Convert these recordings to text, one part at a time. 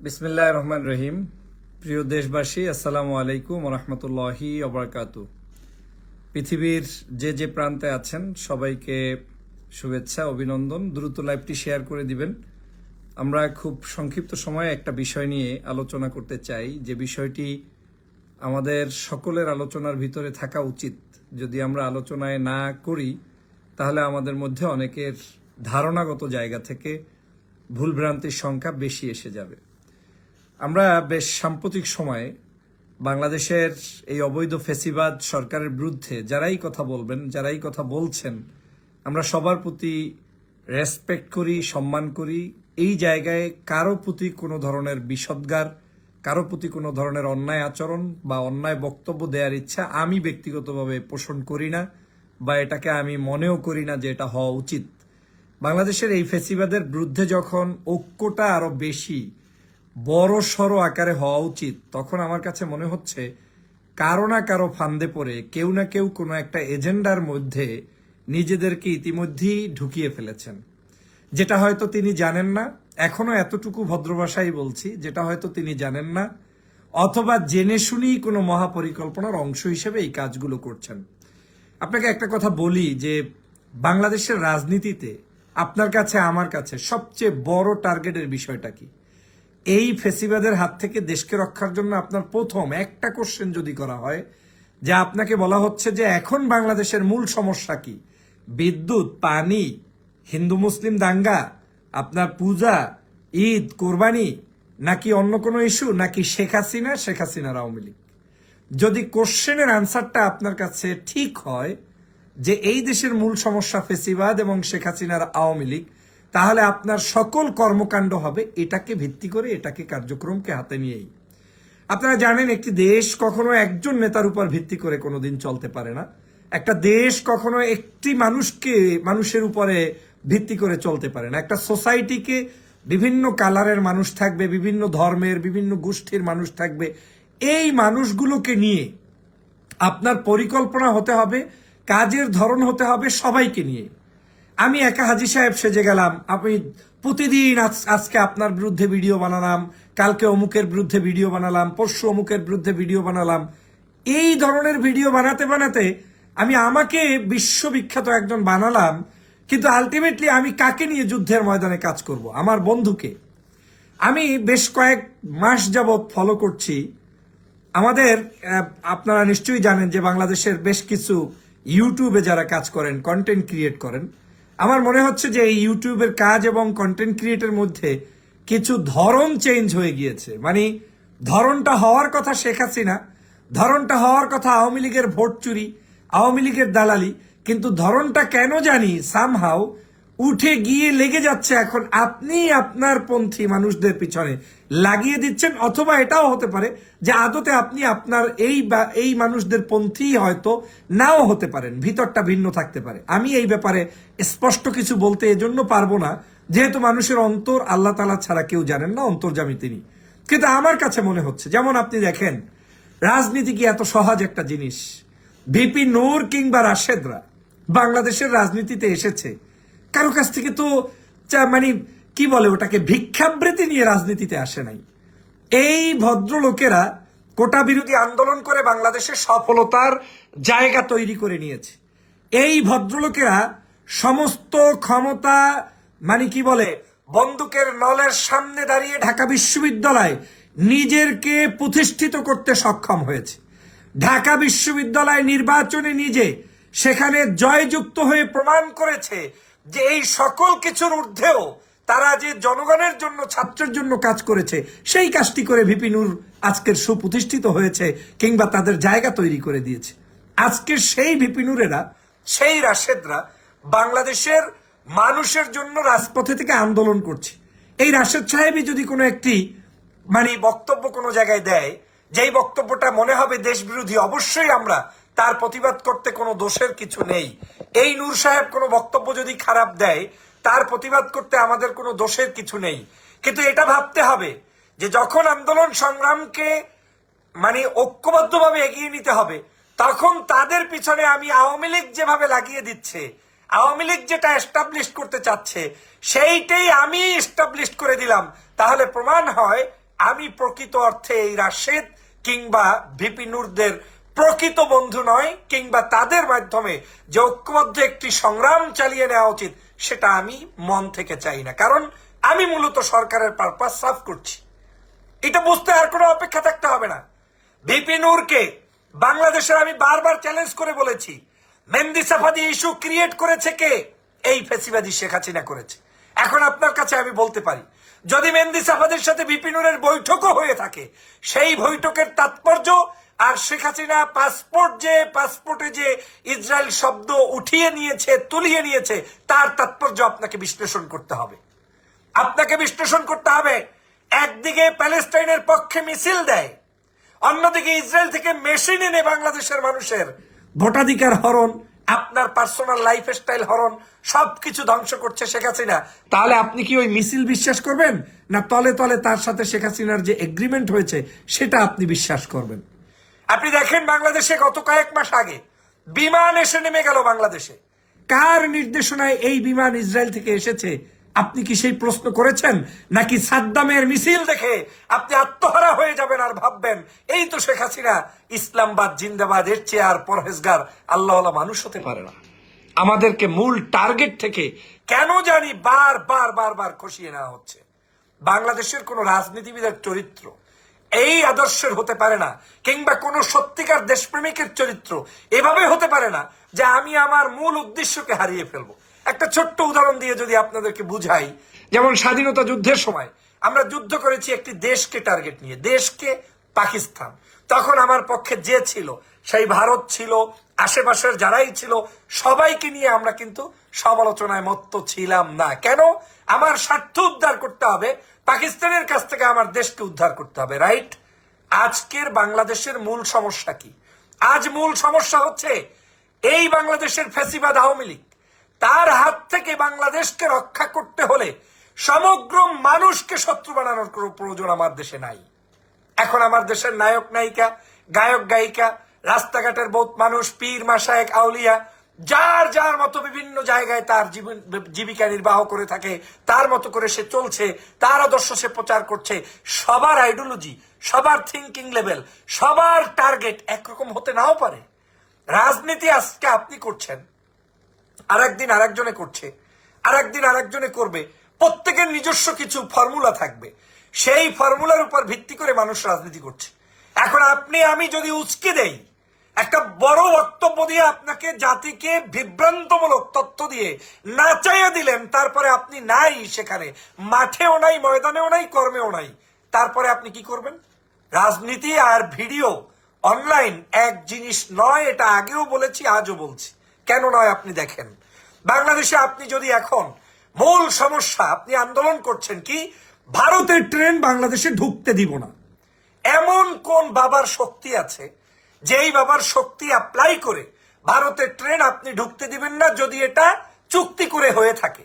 বিসমিল্লাহির রহমানির রহিম। প্রিয় দেশবাসী, আসসালামু আলাইকুম ওয়া রাহমাতুল্লাহি ওয়া বারাকাতুহু। পৃথিবীর যে যে প্রান্তে আছেন সবাইকে শুভেচ্ছা, অভিনন্দন। দ্রুত লাইভটি শেয়ার করে দিবেন। আমরা খুব সংক্ষিপ্ত সময়ে একটা বিষয় নিয়ে আলোচনা করতে চাই, যে বিষয়টি আমাদের সকলের আলোচনার ভিতরে থাকা উচিত। যদি আমরা আলোচনায় না করি তাহলে আমাদের মধ্যে অনেকের ধারণাগত জায়গা থেকে ভুলভ্রান্তির সংখ্যা বেশি এসে যাবে। আমরা বেশ সাম্প্রতিক সময়ে বাংলাদেশের এই অবৈধ ফ্যাসিবাদ সরকারের বিরুদ্ধে যারাই কথা বলবেন, যারাই কথা বলছেন, আমরা সবার প্রতি রেসপেক্ট করি, সম্মান করি। এই জায়গায় কারো প্রতি কোনো ধরনের বিষোদ্গার, কারো প্রতি কোনো ধরনের অন্যায় আচরণ বা অন্যায় বক্তব্য দেওয়ার ইচ্ছা আমি ব্যক্তিগতভাবে পোষণ করি না, বা এটাকে আমি মনেও করি না যে এটা হওয়া উচিত। বাংলাদেশের এই ফ্যাসিবাদের বিরুদ্ধে যখন ঐক্যটা আরো বেশি বড় সড়ো আকারে হওয়া উচিত, তখন আমার কাছে মনে হচ্ছে কারো না কারো ফান্দে পড়ে কেউ না কেউ কোনো একটা এজেন্ডার মধ্যে নিজেদেরকে ইতিমধ্যেই ঢুকিয়ে ফেলেছেন, যেটা হয়তো তিনি জানেন না। এখনো এতটুকু ভদ্র ভাষায় বলছি, যেটা হয়তো তিনি জানেন না, অথবা জেনে শুনেই কোনো মহাপরিকল্পনার অংশ হিসেবে এই কাজগুলো করছেন। আপনাকে একটা কথা বলি যে বাংলাদেশের রাজনীতিতে আপনার কাছে আমার কাছে সবচেয়ে বড় টার্গেটের বিষয়টা কি? এই ফেসিবাদের হাত থেকে দেশকে রক্ষার জন্য আপনার প্রথম একটা কোশ্চেন যদি করা হয়, যে আপনাকে বলা হচ্ছে যে এখন বাংলাদেশের মূল সমস্যা কি, বিদ্যুৎ, পানি, হিন্দু মুসলিম দাঙ্গা, আপনার পূজা, ঈদ, কোরবানি, নাকি অন্য কোনো ইস্যু, নাকি শেখ হাসিনার আওয়ামী লীগ? যদি কোশ্চেনের আনসারটা আপনার কাছে ঠিক হয় যে এই দেশের মূল সমস্যা ফেসিবাদ এবং শেখ হাসিনার আওয়ামী লীগ, তাহলে আপনার সকল কর্মকাণ্ড হবে এটাকে ভিত্তি করে, এটাকে কার্যক্রমকে হাতে নিয়েই। আপনারা জানেন একটি দেশ কখনো একজন নেতার উপর ভিত্তি করে কোনোদিন চলতে পারে না। একটা দেশ কখনো একটি মানুষের উপরে ভিত্তি করে চলতে পারে না। একটা সোসাইটিকে বিভিন্ন কালারের মানুষ থাকবে, বিভিন্ন ধর্মের, বিভিন্ন গোষ্ঠীর মানুষ থাকবে। এই মানুষগুলোকে নিয়ে আপনার পরিকল্পনা হতে হবে, কাজের ধরন হতে হবে সবাইকে নিয়ে। আমি একা হাজী সাহেব সেজে গেলাম, আমি প্রতিদিন আজকে আপনার বিরুদ্ধে ভিডিও বানালাম, কালকে অমুকের বিরুদ্ধে ভিডিও বানালাম, পরশু অমুকের বিরুদ্ধে ভিডিও বানালাম। এই ধরনের ভিডিও বানাতে বানাতে আমি আমাকে বিশ্ববিখ্যাত একজন বানালাম, কিন্তু আলটিমেটলি আমি কাকে নিয়ে যুদ্ধের ময়দানে কাজ করব? আমার বন্ধুকে। আমি বেশ কয়েক মাস যাবৎ ফলো করছি আমাদের, আপনারা নিশ্চয়ই জানেন যে বাংলাদেশের বেশ কিছু ইউটিউবে যারা কাজ করেন, কন্টেন্ট ক্রিয়েট করেন, আমার মনে হচ্ছে যে এই ইউটিউবের কাজ এবং কন্টেন্ট ক্রিয়েটের মধ্যে কিছু ধরন চেঞ্জ হয়ে গিয়েছে। মানে ধরনটা হওয়ার কথা শেখ হাসিনা, ধরনটা হওয়ার কথা আওয়ামী লীগের ভোট চুরি, আওয়ামী লীগের দালালি, কিন্তু ধরনটা কেন জানি সামহাও উঠে গিয়ে লেগে যাচ্ছে এখন আপনি আপনার পন্থী মানুষদের পিছনে লাগিয়ে দিচ্ছেন। অথবা এটাও হতে পারে যে আদতে আপনি আপনার এই মানুষদের পন্থী হয়তো নাও হতে পারেন, ভিতরটা ভিন্ন থাকতে পারে। আমি এই ব্যাপারে স্পষ্ট কিছু বলতে এজন্য পারবো না, যেহেতু মানুষের অন্তর আল্লাহ তাআলা ছাড়া কেউ জানেন না, অন্তর্যামী তিনি। কিন্তু আমার কাছে মনে হচ্ছে, যেমন আপনি দেখেন রাজনীতি কি এত সহজ একটা জিনিস? ভিপি নূর কিংবা রাশেদরা বাংলাদেশের রাজনীতিতে এসেছে, কারো কাছ থেকে তো মানে কি বলে ওটাকে, ভিক্ষাবৃত্তি নিয়ে রাজনীতিতে আসে নাই। এই ভদ্রলোকেরা কোটা বিরোধী আন্দোলন করে বাংলাদেশের সফলতার জায়গা তৈরি করে নিয়েছে। এই ভদ্রলোকেরা সমস্ত ক্ষমতা, মানে কি বলে, বন্দুকের নলের সামনে দাঁড়িয়ে ঢাকা বিশ্ববিদ্যালয় নিজেকে প্রতিষ্ঠিত করতে সক্ষম হয়েছে। ঢাকা বিশ্ববিদ্যালয় নির্বাচনে নিজে সেখানে জয়যুক্ত হয়ে প্রমাণ করেছে যে এই সকল কিছুর ঊর্ধ্বেও তারা যে জনগণের জন্য, ছাত্রের জন্য কাজ করেছে, সেই কাজটি করে ভিপি নূর আজকের সুপ্রতিষ্ঠিত হয়েছে, কিংবা তাদের জায়গা তৈরি করে দিয়েছে। আজকের সেই ভিপি নূরেরা, সেই রাশেদরা বাংলাদেশের মানুষের জন্য রাজপথে থেকে আন্দোলন করছে। এই রাশেদ সাহেবই যদি কোনো একটি মানে বক্তব্য কোনো জায়গায় দেয়, যেই বক্তব্যটা মনে হবে দেশ বিরোধী, অবশ্যই আমরা তার প্রতিবাদ করতে কোনো দোষের কিছু নেই। এই নূর সাহেব কোনো বক্তব্য যদি খারাপ দেয়, তার প্রতিবাদ করতে আমাদের কোনো দোষের কিছু নেই। কিন্তু এটা ভাবতে হবে যে যখন আন্দোলন সংগ্রামকে মানে ঐক্যবদ্ধভাবে এগিয়ে নিতে হবে, তখন তাদের পিছনে আমি আওয়ামী লীগ যেভাবে লাগিয়ে দিচ্ছে, আওয়ামী লীগ যেটা এস্টাবলিশ করতে চাচ্ছে সেইটাই আমি এস্টাবলিশ করে দিলাম, তাহলে প্রমাণ হয় আমি প্রকৃত অর্থে এই রাশেদ কিংবা ভিপি নূরদের প্রকৃত বন্ধু নয়, কিংবা তাদের মাধ্যমে যে ঐক্যবদ্ধ একটি সংগ্রাম চালিয়ে নেওয়া উচিত সেটা আমি মন থেকে চাই না। কারণ আমি মূলত সরকারের পারপাস সার্ভ করছি। এটা বুঝতে আর কোনো অপেক্ষা থাকতে হবে না। ভিপি নূরকে বাংলাদেশের আমি বারবার চ্যালেঞ্জ করে বলেছি, মেহেদী সাফাদি ইস্যু ক্রিয়েট করেছে কে? এই ফেসিবাদী শেখ হাসিনা করেছে। এখন আপনার কাছে আমি বলতে পারি, যদি মেহেদী সাফাদির সাথে ভিপি নূরের বৈঠকও হয়ে থাকে, সেই বৈঠকের তাৎপর্য আর শেখ হাসিনা পাসপোর্টে যে ইসরায়েল শব্দ উঠিয়ে নিয়েছে, তুলিয়ে নিয়েছে, তার তাৎপর্য আপনাকে বিশ্লেষণ করতে হবে। একদিকে প্যালেস্টাইনের পক্ষে মিছিল দেয়, অন্যদিকে ইসরায়েল থেকে মেশিন এনে বাংলাদেশের মানুষের ভোটাধিকার হরণ, আপনার পার্সোনাল লাইফ স্টাইল হরণ, সবকিছু ধ্বংস করছে শেখ হাসিনা। তাহলে আপনি কি ওই মিছিল বিশ্বাস করবেন, না তলে তলে তার সাথে শেখ হাসিনার যে এগ্রিমেন্ট হয়েছে সেটা আপনি বিশ্বাস করবেন? আপনি দেখেন, বাংলাদেশে গত কয়েক মাস আগে বিমান এসে নেমে গেল বাংলাদেশে। কার নির্দেশনায় এই বিমান ইসরায়েল থেকে এসেছে? আপনি কি সেই প্রশ্ন করেছেন? নাকি সাদ্দামের মিছিল দেখে আপনি আত্মহারা হয়ে যাবেন আর ভাববেন এই তো শেখ হাসিনা, ইসলামবাদ জিন্দাবাদ, এর চেয়ে আর পরহেজগার আল্লাহওয়ালা মানুষ হতে পারে না। আমাদেরকে মূল টার্গেট থেকে কেন জানি বার খসিয়ে নেওয়া হচ্ছে। বাংলাদেশের কোন রাজনীতিবিদের চরিত্র এই আদর্শের হতে পারে না, কিংবা কোন সত্যিকার দেশপ্রেমিকের চরিত্র এভাবে হতে পারে না যে আমি আমার মূল উদ্দেশ্যকে হারিয়ে ফেলবো। একটা ছোট্ট উদাহরণ দিয়ে যদি আপনাদেরকে বুঝাই, যেমন স্বাধীনতা যুদ্ধের সময় আমরা যুদ্ধ করেছি একটি দেশকে টার্গেট নিয়ে, দেশকে পাকিস্তান। তখন আমার পক্ষে যে ছিল, সেই ভারত ছিল, আশেপাশের যারাই ছিল, সবাইকে নিয়ে আমরা কিন্তু সমালোচনায় মত্ত ছিলাম না। কেন? আমার স্বার্থ উদ্ধার করতে হবে, পাকিস্তানের কাছ থেকে আমার দেশকে উদ্ধার করতে হবে, রাইট? আজকের বাংলাদেশের মূল সমস্যা কি? আজ মূল সমস্যা হচ্ছে এই বাংলাদেশের ফ্যাসিবাদ আওয়ামী লীগ, তার হাত থেকে বাংলাদেশকে রক্ষা করতে হলে সমগ্র মানুষকে শত্রু বানানোর কোনো প্রয়োজন আমার দেশে নাই। এখন আমার দেশের নায়ক নায়িকা, গায়ক গায়িকা, রাস্তাঘাটের বহুত মানুষ, পীর মাশায়েখ আউলিয়া, যার যার মতো বিভিন্ন জায়গায় তার জীবিকা নির্বাহ করে থাকে, তার মতো করে সে চলছে, তার আদর্শ সে প্রচার করছে। সবার আইডিওলজি, সবার থিঙ্কিং লেভেল, সবার টার্গেট একরকম হতে নাও পারে। রাজনীতি আজকে আপনি করছেন, আরেকদিন আরেকজনে করছে, আরেকদিন আরেকজনে করবে। প্রত্যেকের নিজস্ব কিছু ফর্মুলা থাকবে, সেই ফর্মুলার উপর ভিত্তি করে মানুষ রাজনীতি করছে। এখন আপনি আমি যদি উচকে দেই, একটা বড় বক্তব্য দিয়ে আপনাকে জাতিকে বিভ্রান্তমূলক তথ্য দিয়ে নাচাইয়া দিলেন, তারপরে আপনি নাই সেখানে, মাঠেও নাই, ময়দানেও নাই, কর্মেও নাই, তারপরে আপনি কি করবেন? রাজনীতি আর ভিডিও অনলাইন এক জিনিস নয়, এটা আগেও বলেছি, আজও বলছি। কেন নয় আপনি দেখেন, বাংলাদেশে আপনি যদি এখন মূল সমস্যা, আপনি আন্দোলন করছেন কি ভারতের ট্রেন বাংলাদেশে ঢুকতে দিব না। এমন কোন বাবার শক্তি আছে যেই বাবার শক্তি অ্যাপ্লাই করে ভারতের ট্রেন আপনি ঢুকতে দিবেন না? যদি এটা চুক্তি করে হয়ে থাকে,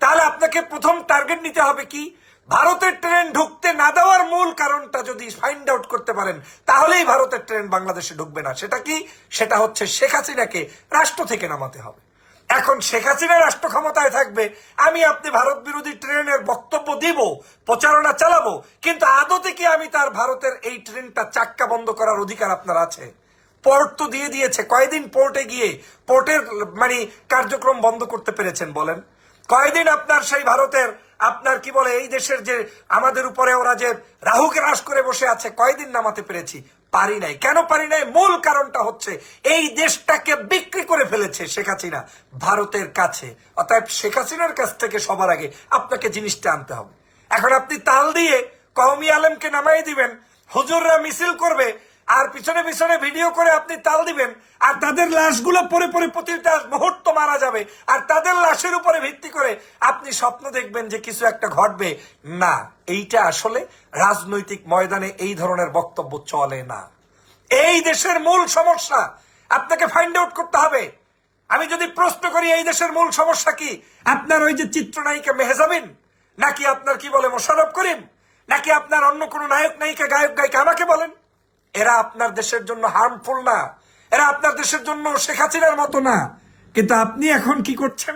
তাহলে আপনাকে প্রথম টার্গেট নিতে হবে কি, ভারতের ট্রেন ঢুকতে না দেওয়ার মূল কারণটা যদি ফাইন্ড আউট করতে পারেন, তাহলেই ভারতের ট্রেন বাংলাদেশে ঢুকবে না। সেটা কি? সেটা হচ্ছে শেখ হাসিনাকে রাষ্ট্র থেকে নামাতে হবে। এখন শেখ হাসিনা রাষ্ট্র ক্ষমতায় থাকবে, আমি আপনি ভারত বিরোধী ট্রেনের বক্তব্য দিব, প্রচারণা চালাবো, কিন্তু আদতে কি আমি তার ভারতের এই ট্রেনটা চাক্কা বন্ধ করার অধিকার আপনার আছে? পোর্ট তো দিয়ে দিয়েছে, কয়দিন পোর্টে গিয়ে পোর্টের কার্যক্রম বন্ধ করতে পেরেছেন বলেন? কয়দিন আপনার সেই ভারতের আপনার কি বলে এই দেশের যে আমাদের উপরে ওরা যে রাহুকে হ্রাস করে বসে আছে, কয়দিন নামাতে পেরেছি? পারি নাই। কেন পারি নাই? মূল কারণটা হচ্ছে এই দেশটাকে বিক্রি করে ফেলেছে শেখ হাসিনা ভারতের কাছে। অতএব শেখ হাসিনার কাছ থেকে সবার আগে আপনাকে জিনিসটা আনতে হবে। এখন আপনি তাল দিয়ে কওমি আলেমকে নামাই দিবেন, হুজুররা মিছিল করবে, আর পিছনে পিছনে ভিডিও করে আপনি তাল দিবেন, আর তাদের লাশগুলো পরে পরে প্রতিটা মুহূর্ত মারা যাবে, আর তাদের লাশের উপরে ভিত্তি করে আপনি স্বপ্ন দেখবেন যে কিছু একটা ঘটবে। না, এইটা আসলে রাজনৈতিক ময়দানে এই ধরনের বক্তব্য চলে না। এই দেশের মূল সমস্যা আপনাকে ফাইন্ড আউট করতে হবে। আমি যদি প্রশ্ন করি এই দেশের মূল সমস্যা কি, আপনার ওই যে চিত্রনায়িকা মেহজাবিন, নাকি আপনার কি বলে মোশাররফ করিম, নাকি আপনার অন্য কোনো নায়ক নায়িকা, গায়ক গায়িকা? আমাকে বলেন। এরা আপনার দেশের জন্য হার্মফুল না, এরা আপনার দেশের জন্য শেখ হাসিনার মতো না। কিন্তু আপনি এখন কি করছেন?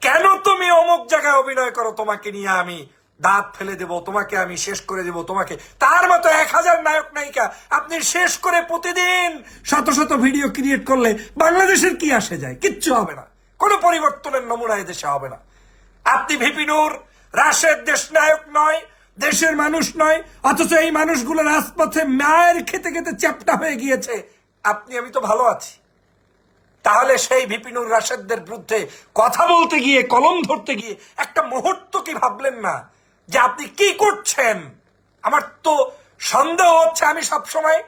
কেন তুমি অমুক জায়গায় অভিনয় করো, তোমাকে নিয়ে আমি দাঁত ফেলে দেব, তোমাকে আমি শেষ করে দেব, তোমাকে তার মতো 1000 নায়ক নায়িকা আপনি শেষ করে প্রতিদিন শত শত ভিডিও ক্রিয়েট করলে বাংলাদেশের কি আসে যায়? কিচ্ছু হবে না, কোনো পরিবর্তনের নমুনা এদেশে হবে না। আপনি ভিপি নূর রাশেদ দেশ নায়ক নয়, দেশের মানুষ নয়, অথচ এই মানুষগুলো রাজপথে মায়ের খেতে খেতে চ্যাপ্টা হয়ে গিয়েছে। আপনি আমি তো ভালো আছি। তাহলে সেই ভিপিনুর রাশেদদের বিরুদ্ধে কথা বলতে গিয়ে, কলম ধরতে গিয়ে একটা মুহূর্ত কি ভাবলেন না যে আপনি কি করছেন? আমার তো সন্দেহ হচ্ছে, আমি সবসময়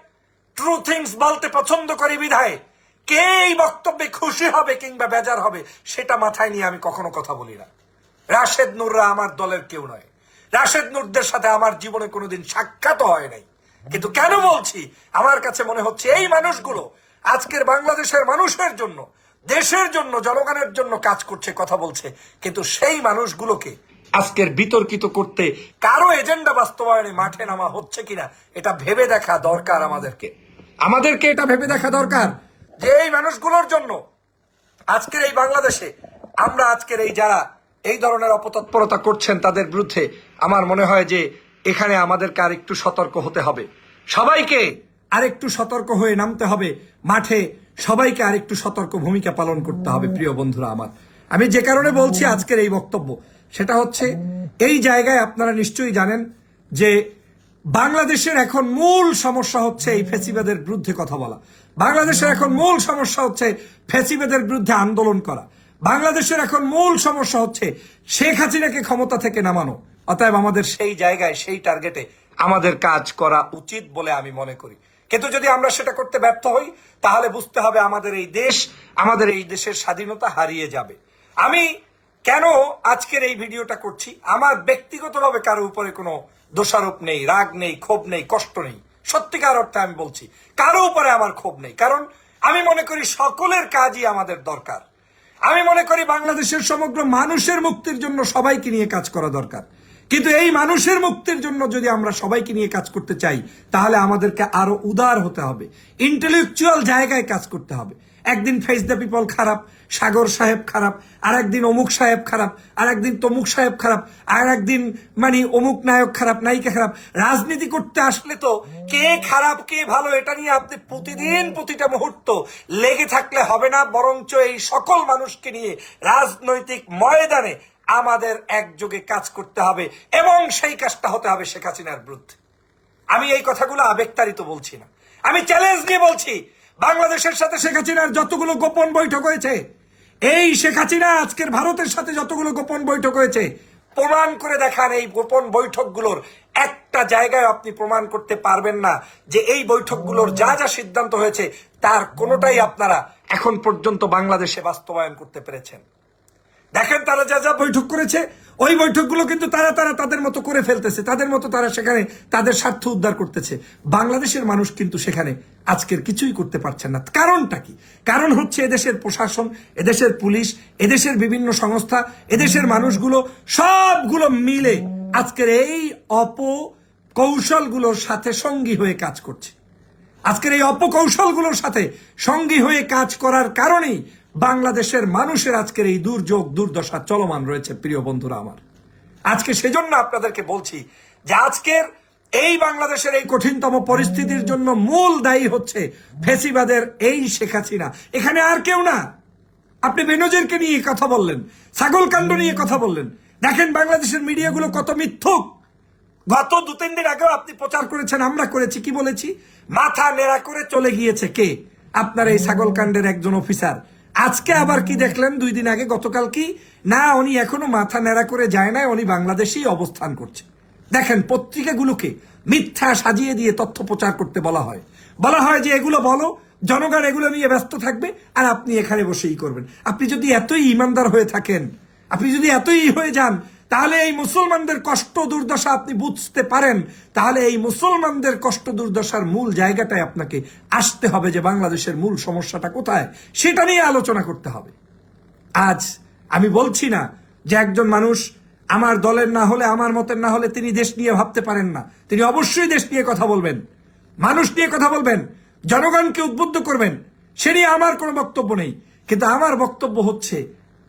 ট্রু থিংস বলতে পছন্দ করি বিধায় কে এই বক্তব্যে খুশি হবে কিংবা বেজার হবে সেটা মাথায় নিয়ে আমি কখনো কথা বলি না। রাশেদ নূররা আমার দলের কেউ নয়, রাশেদ নূরদের সাথে আমার জীবনে কোনোদিন সাক্ষাৎ হয় নাই। কিন্তু কেন বলছি, আমার কাছে মনে হচ্ছে এই মানুষগুলো আজকের বাংলাদেশের মানুষের জন্য, দেশের জন্য, জনগণের জন্য কাজ করছে, কথা বলছে, কিন্তু সেই মানুষগুলোকে আজকের বিতর্কিত করতে কারো এজেন্ডা বাস্তবায়নে মাঠে নামা হচ্ছে কিনা এটা ভেবে দেখা দরকার। আমাদেরকে এটা ভেবে দেখা দরকার যে এই মানুষগুলোর জন্য আজকের এই বাংলাদেশে আমরা আজকের এই যারা এই ধরনের অপতৎপরতা করছেন তাদের বিরুদ্ধে আমার মনে হয় যে এখানে আমাদেরকে আরেকটু সতর্ক হতে হবে, সবাইকে আরেকটু সতর্ক হয়ে নামতে হবে মাঠে, সবাইকে আরেকটু সতর্ক ভূমিকা পালন করতে হবে। প্রিয় বন্ধুরা আমার, আমি যে কারণে বলছি আজকের এই বক্তব্য সেটা হচ্ছে এই জায়গায় আপনারা নিশ্চয়ই জানেন যে বাংলাদেশের এখন মূল সমস্যা হচ্ছে এই ফ্যাসিবাদের বিরুদ্ধে কথা বলা। বাংলাদেশের এখন মূল সমস্যা হচ্ছে ফ্যাসিবাদের বিরুদ্ধে আন্দোলন করা। বাংলাদেশের এখন মূল সমস্যা হচ্ছে শেখ হাসিনাকে ক্ষমতা থেকে নামানো। অতএব আমাদের সেই জায়গায়, সেই টার্গেটে আমাদের কাজ করা উচিত বলে আমি মনে করি। কিন্তু যদি আমরা সেটা করতে ব্যর্থ হই তাহলে বুঝতে হবে আমাদের এই দেশ, আমাদের এই দেশের স্বাধীনতা হারিয়ে যাবে। আমি কেন আজকের এই ভিডিওটা করছি, আমার ব্যক্তিগতভাবে কারো উপরে কোনো দোষারোপ নেই, রাগ নেই, ক্ষোভ নেই, কষ্ট নেই। সত্যিকার অর্থে আমি বলছি, কারো উপরে আমার ক্ষোভ নেই, কারণ আমি মনে করি সকলের কাজই আমাদের দরকার। আমি মনে করি বাংলাদেশের সমগ্র মানুষের মুক্তির জন্য সবাইকে নিয়ে কাজ করা দরকার। কিন্তু এই মানুষের মুক্তির জন্য যদি আমরা সবাইকে নিয়ে কাজ করতে চাই তাহলে আমাদেরকে আরো উদার হতে হবে, ইন্টেলেকচুয়াল জায়গায় কাজ করতে হবে। একদিন ফেস দ্য পিপল খারাপ, সাগর সাহেব খারাপ, আর একদিন অমুক সাহেব খারাপ, আর একদিন তমুক সাহেব খারাপ, আর একদিন মানে অমুক নায়ক খারাপ, নায়িকা খারাপ। রাজনীতি করতে আসলে তো কে খারাপ কে ভালো এটা নিয়ে আপনি প্রতিদিন প্রতিটা মুহূর্ত লেগে থাকলে হবে না, বরঞ্চ এই সকল মানুষকে নিয়ে রাজনৈতিক ময়দানে আমাদের একযোগে কাজ করতে হবে এবং সেই কাজটা হতে হবে শেখ হাসিনার বিরুদ্ধে। আমি এই কথাগুলো আবেগতাড়িত বলছি না, আমি চ্যালেঞ্জ নিয়ে বলছি। বাংলাদেশের সাথে শেখ হাসিনার যতগুলো গোপন বৈঠক হয়েছে, এই শেখ হাসিনা আজকের ভারতের সাথে যতগুলো গোপন বৈঠক হয়েছে, প্রমাণ করে দেখান এই গোপন বৈঠকগুলোর একটা জায়গায় আপনি প্রমাণ করতে পারবেন না যে এই বৈঠকগুলোর যা যা সিদ্ধান্ত হয়েছে তার কোনোটাই আপনারা এখন পর্যন্ত বাংলাদেশে বাস্তবায়ন করতে পেরেছেন। দেখেন তারা যা যা বৈঠক করেছে ওই বৈঠকগুলো কিন্তু তারা তাদের মতো করে ফেলতেছে, তাদের মতো তারা সেখানে তাদের স্বার্থ উদ্ধার করতেছে। বাংলাদেশের মানুষ কিন্তু সেখানে আজকের কিছুই করতে পারছেন না। কারণটা কি? কারণ হচ্ছে এদেশের প্রশাসন, এদেশের পুলিশ, এদেশের বিভিন্ন সংস্থা, এদেশের মানুষগুলো সবগুলো মিলে আজকের এই অপকৌশলগুলোর সাথে সঙ্গী হয়ে কাজ করছে। আজকের এই অপকৌশলগুলোর সাথে সঙ্গী হয়ে কাজ করার কারণেই বাংলাদেশের মানুষের আজকের এই দুর্যোগ দুর্দশা চলমান রয়েছে। প্রিয় বন্ধুরা আমার, আজকে সেজন্য আপনাদেরকে বলছি যে আজকের এই বাংলাদেশের এই কঠিনতম পরিস্থিতির জন্য মূল দায়ী হচ্ছে ফ্যাসিবাদের এই শেখ হাসিনা, এখানে আর কেউ না। আপনি বেনজিরকে নিয়ে কথা বললেন, ছাগলকাণ্ড নিয়ে কথা বললেন, দেখেন বাংলাদেশের মিডিয়াগুলো কত মিথ্যুক। গত 2-3 দিন আগেও আপনি প্রচার করেছেন, আমরা করেছি, কি বলেছি? মাথা নেড়া করে চলে গিয়েছে কে? আপনার এই ছাগলকাণ্ডের একজন অফিসার। আজকে আবার কি দেখলেন 2 দিন আগে, গতকাল কি না, উনি এখনো মাথা নেড়া করে যায় নাই, উনি বাংলাদেশেই অবস্থান করছে। দেখেন পত্রিকাগুলোকে মিথ্যা সাজিয়ে দিয়ে তথ্য প্রচার করতে বলা হয় যে এগুলো বলো, জনগণ এগুলো নিয়ে ব্যস্ত থাকবে আর আপনি এখানে বসেই করবেন। আপনি যদি এতই ইমানদার হয়ে থাকেন, আপনি যদি এতই হয়ে যান, তাহলে এই মুসলমানদের কষ্ট দুর্দশা আপনি বুঝতে পারেন, তাহলে এই মুসলমানদের কষ্ট দুর্দশার মূল জায়গাটায় আপনাকে আসতে হবে যে বাংলাদেশের মূল সমস্যাটা কোথায় সেটা নিয়ে আলোচনা করতে হবে। আজ আমি বলছি না যে একজন মানুষ আমার দলের না হলে, আমার মতের না হলে তিনি দেশ নিয়ে ভাবতে পারেন না। তিনি অবশ্যই দেশ নিয়ে কথা বলবেন, মানুষ নিয়ে কথা বলবেন, জনগণকে উদ্বুদ্ধ করবেন, সে নিয়ে আমার কোনো বক্তব্য নেই। কিন্তু আমার বক্তব্য হচ্ছে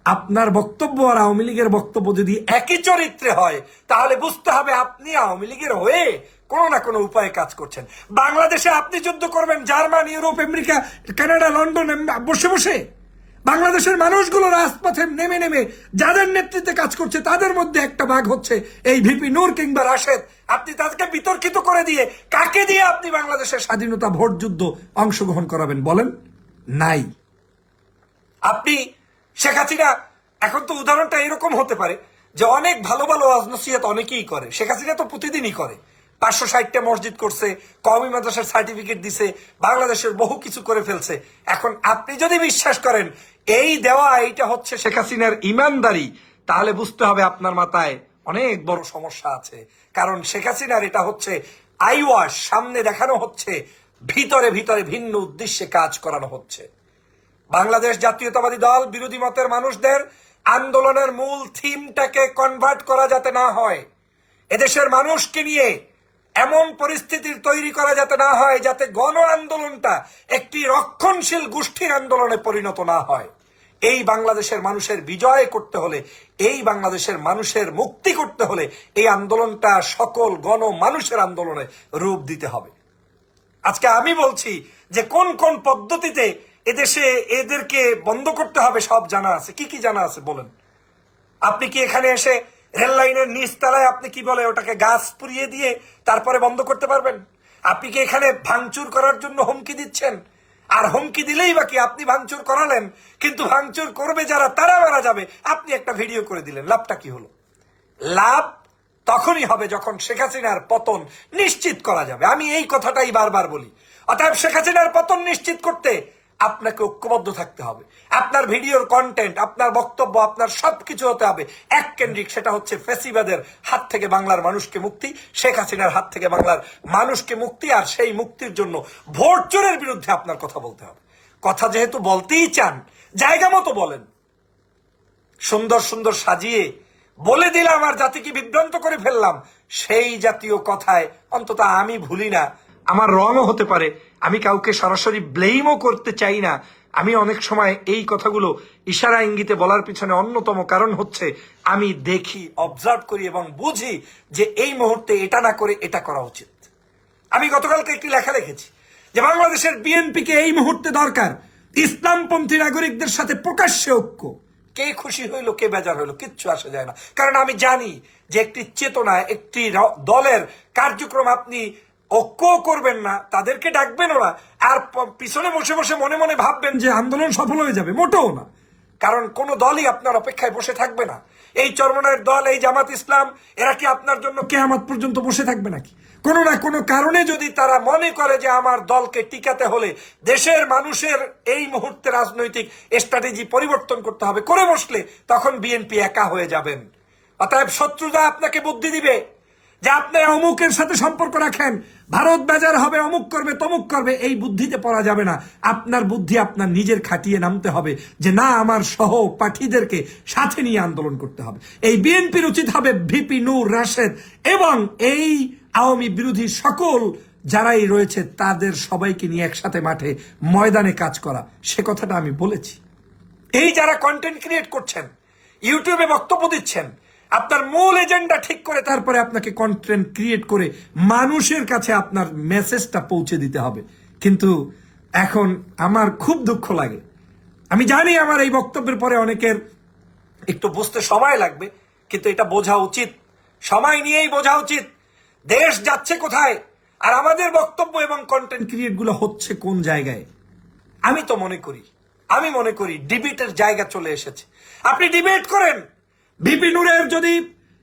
আপনার বক্তব্য আর আওয়ামী লীগের বক্তব্য যদি একই চরিত্রে হয়, তাহলে বুঝতে হবে আপনি আওয়ামী লীগের হয়ে কোনো না কোনো উপায়ে কাজ করছেন। বাংলাদেশে আপনি যুদ্ধ করবেন German, Europe, America, Canada, London বসে বসে। বাংলাদেশের মানুষগুলো রাজপথে নেমে নেমে যাদের নেতৃত্বে কাজ করছে তাদের মধ্যে একটা ভাগ হচ্ছে এই ভিপি নূর কিংবা রাশেদ। আপনি তাদেরকে বিতর্কিত করে দিয়ে কাকে দিয়ে আপনি বাংলাদেশের স্বাধীনতা ভোট যুদ্ধ অংশগ্রহণ করাবেন বলেন? নাই। আপনি শেখ হাসিনা, এখন তো উদাহরণটা এরকম হতে পারে যে অনেক ভালো ভালো ওয়াজ নসিহত অনেকেই করে, শেখ হাসিনা তো প্রতিদিনই করে। 560টা মসজিদ করছে, কওমি মাদ্রাসার সার্টিফিকেট দিছে, বাংলাদেশের বহু কিছু করে ফেলছে। এখন আপনি যদি বিশ্বাস করেন এই দেওয়া এইটা হচ্ছে শেখ হাসিনার ইমানদারি, তাহলে বুঝতে হবে আপনার মাথায় অনেক বড় সমস্যা আছে। কারণ শেখ হাসিনার এটা হচ্ছে আইওয়াশ, সামনে দেখানো হচ্ছে, ভিতরে ভিতরে ভিন্ন উদ্দেশ্যে কাজ করানো হচ্ছে। বাংলাদেশ জাতীয়তাবাদী দল বিরোধী মতের মানুষদের আন্দোলনের মূল থিমটাকে কনভার্ট করা যাতে না হয়, এদেশের মানুষকে নিয়ে এমন পরিস্থিতির তৈরি করা যাতে না হয় যাতে গণ আন্দোলনটা একটি রক্ষণশীল গোষ্ঠীর আন্দোলনে পরিণত না হয়। এই বাংলাদেশের মানুষের বিজয় করতে হলে, এই বাংলাদেশের মানুষের মুক্তি করতে হলে এই আন্দোলনটা সকল গণ মানুষের আন্দোলনে রূপ দিতে হবে। আজকে আমি বলছি যে কোন কোন পদ্ধতিতে এদেশে এদেরকে বন্ধ করতে হবে সব জানা আছে। কি কি জানা আছে বলেন? আপনি কি এখানে এসে রেল লাইনের নিচতলায় আপনি কি বলে ওটাকে গাছ পুড়িয়ে দিয়ে তারপরে বন্ধ করতে পারবেন? আপনি কি এখানে ভাঙচুর করার জন্য হুমকি দিচ্ছেন? আর হুমকি দিলেই বাকি আপনি ভাঙচুর করালেন, কিন্তু ভাঙচুর করবে যারা তারা মারা যাবে। আপনি একটা ভিডিও করে দিলেন, লাভটা কি হলো? লাভ তখনই হবে যখন শেখ হাসিনার পতন নিশ্চিত করা যাবে। আমি এই কথাটাই বারবার বলি। অতএব শেখ হাসিনার পতন নিশ্চিত করতে আপনাকে ঐক্যবদ্ধ থাকতে হবে। আপনার ভিডিওর কন্টেন্ট, আপনার বক্তব্য, আপনার সবকিছু হতে হবে এক কেন্দ্রিক। সেটা হচ্ছে ফ্যাসিবাদের হাত থেকে বাংলার মানুষকে মুক্তি, শেখ হাসিনার হাত থেকে বাংলার মানুষকে মুক্তি। আর সেই মুক্তির জন্য ভোট চোরের বিরুদ্ধে আপনার কথা বলতে হবে। কথা যেহেতু বলতেই চান, জায়গা মতো বলেন। সুন্দর সুন্দর সাজিয়ে বলে দিলাম আর জাতিকে বিভ্রান্ত করে ফেললাম, সেই জাতীয় কথায় অন্তত আমি ভুলি না। আমার রঙও হতে পারে, আমি কাউকে সরাসরি ব্লেমও করতে চাই না। আমি অনেক সময় এই কথাগুলো ইশারা ইঙ্গিতে বলার পিছনে অন্যতম কারণ হচ্ছে আমি দেখি, অবজার্ভ করি এবং বুঝি যে এই মুহূর্তে এটা না করে এটা করা উচিত। আমি গতকালকে একটি লেখা লিখেছি যে বাংলাদেশের বিএনপিকে এই মুহূর্তে দরকার ইসলামপন্থী নাগরিকদের সাথে প্রকাশ্যে ঐক্য। কে খুশি হইলো কে বেজার হইলো কিচ্ছু আসে যায় না, কারণ আমি জানি যে একটি চেতনা, একটি দলের কার্যক্রম আপনি ঐক্য করবেন না, তাদেরকে ডাকবেনও না, আর পিছনে বসে বসে মনে মনে ভাববেন যে আন্দোলন সফল হয়ে যাবে, মোটেও না। কারণ কোন দলই আপনার অপেক্ষায় বসে থাকবে না। এই চরমনায়ের দল, এই জামাত ইসলাম, এরা কি আপনার জন্য কিয়ামত পর্যন্ত বসে থাকবে নাকি? কোনো না কোনো কারণে যদি তারা মনে করে যে আমার দলকে টিকাতে হলে দেশের মানুষের এই মুহূর্তে রাজনৈতিক স্ট্র্যাটেজি পরিবর্তন করতে হবে, করে বসলে তখন বিএনপি একা হয়ে যাবেন। অতএব শত্রুরা আপনাকে বুদ্ধি দিবে যে আপনি অমুকের সাথে সম্পর্ক রাখেন, ভারত বেজার হবে, অমুক করবে তমুক করবে। এই বুদ্ধিতে পড়া যাবে না। আপনার বুদ্ধি আপনার নিজের খাটিয়ে নামতে হবে যে না, আমার সহপাঠীদেরকে সাথে নিয়ে আন্দোলন করতে হবে। এই বিএনপির উচিত হবে ভিপি নূর, রাশেদ এবং এই আওয়ামী বিরোধী সকল যারাই রয়েছে তাদের সবাইকে নিয়ে একসাথে মাঠে ময়দানে কাজ করা। সে কথাটা আমি বলেছি। এই যারা কন্টেন্ট ক্রিয়েট করছেন, ইউটিউবে বক্তব্য দিচ্ছেন, আপনার মূল এজেন্ডা ঠিক করে তারপরে আপনাকে কন্টেন্ট ক্রিয়েট করে মানুষের কাছে আপনার মেসেজটা পৌঁছে দিতে হবে। কিন্তু এখন আমার খুব দুঃখ লাগে, আমি জানি আমার এই বক্তব্যের পরে অনেকের একটু বুঝতে সময় লাগবে, কিন্তু এটা বোঝা উচিত, সময় নিয়েই বোঝা উচিত দেশ যাচ্ছে কোথায় আর আমাদের বক্তব্য এবং কন্টেন্ট ক্রিয়েট গুলো হচ্ছে কোন জায়গায়। আমি মনে করি ডিবেটের জায়গা চলে এসেছে। আপনি ডিবেট করেন। ভিপি নূরের যদি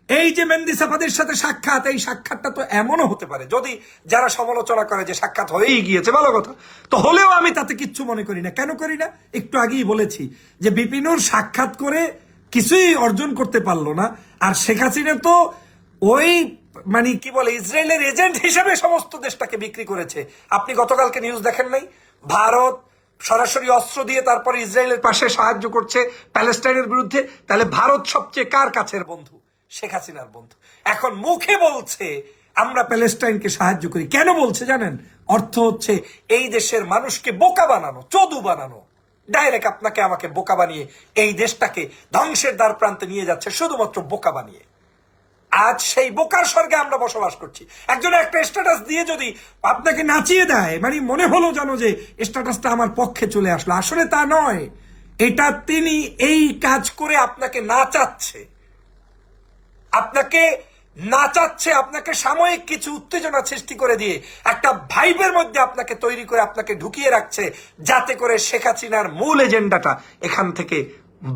এই যে মেহেদী সাফাদের সাথে সাক্ষাৎ, এই সাক্ষাৎটা তো এমনও হতে পারে, যদি যারা সমালোচনা করে যে সাক্ষাৎ হয়েই গিয়েছে, ভালো কথা, তো হলেও আমি তাতে কিচ্ছু মনে করি না। কেন করি না? একটু আগেই বলেছি যে ভিপি নূর সাক্ষাৎ করে কিছুই অর্জন করতে পারলো না। আর শেখ হাসিনা তো ওই মানে কি বলে ইসরায়েলের এজেন্ট হিসেবে সমস্ত দেশটাকে বিক্রি করেছে। আপনি গতকালকে নিউজ দেখেন নাই? ভারত সরাসরি অস্ত্র দিয়ে তারপরে ইসরায়েলের পাশে সাহায্য করছে প্যালেস্টাইনের বিরুদ্ধে। তাহলে ভারত সবচেয়ে কার কাছের বন্ধু? শেখ হাসিনার বন্ধু। এখন মুখে বলছে আমরা প্যালেস্টাইনকে সাহায্য করি। কেন বলছে জানেন? অর্থ হচ্ছে এই দেশের মানুষকে বোকা বানানো, চোদু বানানো। ডাইরেক্ট আপনাকে আমাকে বোকা বানিয়ে এই দেশটাকে ধ্বংসের দ্বার প্রান্তে নিয়ে যাচ্ছে শুধুমাত্র বোকা বানিয়ে। আজ সেই বোকার স্বর্গে আমরা বসবাস করছি। একজন একটা স্ট্যাটাস দিয়ে যদি আপনাকে নাচিয়ে দেয়, মানে মনে হলো জানো যে স্ট্যাটাসটা আমার পক্ষে চলে আসলো, আসলে তা নয়। এটা তিনি এই কাজ করে আপনাকে নাচাচ্ছে, আপনাকে সাময়িক কিছু উত্তেজনা সৃষ্টি করে দিয়ে একটা ভাইবের মধ্যে আপনাকে তৈরি করে আপনাকে ঢুকিয়ে রাখছে, যাতে করে শেখ হাসিনার মূল এজেন্ডাটা এখান থেকে